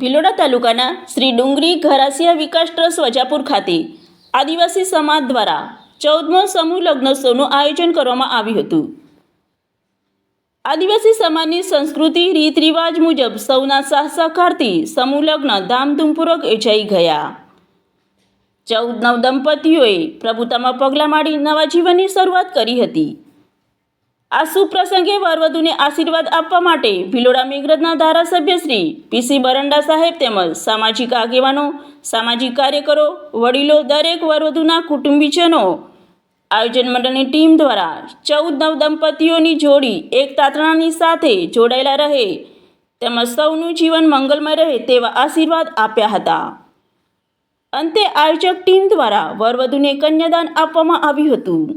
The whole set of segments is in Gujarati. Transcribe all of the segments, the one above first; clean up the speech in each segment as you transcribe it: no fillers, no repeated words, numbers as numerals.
ભિલોડા તાલુકાના શ્રી ડુંગરી ઘરાસિયા વિકાસ ટ્રસ્ટ વજાપુર ખાતે આદિવાસી સમાજ દ્વારા 14મો સમૂહ લગ્નોત્સવનું આયોજન કરવામાં આવ્યું હતું। આદિવાસી સમાજની સંસ્કૃતિ રીત રિવાજ મુજબ સૌના સાથ સહકારથી સમૂહ લગ્ન ધામધૂમપૂર્વક યોજાઈ ગયા। 14 નવદંપતીઓએ પ્રભુતામાં પગલાં માંડી નવા જીવનની શરૂઆત કરી હતી। આ શુભ પ્રસંગે વરવધુને આશીર્વાદ આપવા માટે ભિલોડા મેઘરજના ધારાસભ્ય શ્રી પીસી બરંડા સાહેબ તેમજ સામાજિક આગેવાનો, સામાજિક કાર્યકરો, વડીલો, દરેક વરવધુના કુટુંબીજનો, આયોજન મંડળની ટીમ દ્વારા 14 નવદંપતીઓની જોડી એક તાતણાની સાથે જોડાયેલા રહે તેમજ સૌનું જીવન મંગલમય રહે તેવા આશીર્વાદ આપ્યા હતા। અંતે આયોજક ટીમ દ્વારા વરવધુને કન્યાદાન આપવામાં આવ્યું હતું।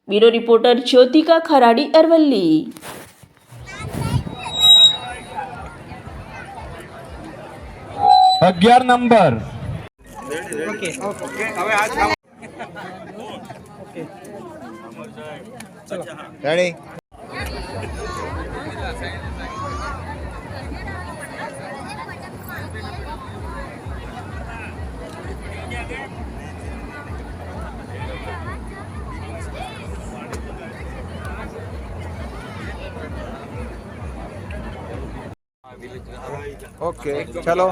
Bureau reporter Jyothika Kharadi Aravalli. 11 number ready okay चलो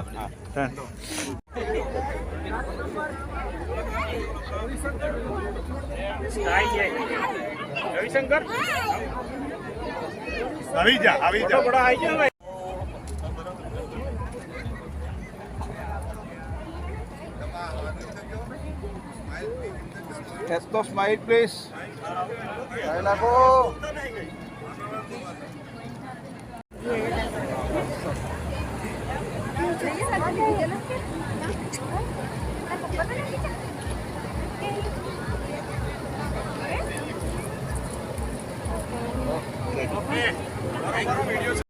रविशंकर अभी जा बड़ा आई क्या टेस्ट ऑफ स्माइल प्लीज लगो वीडियो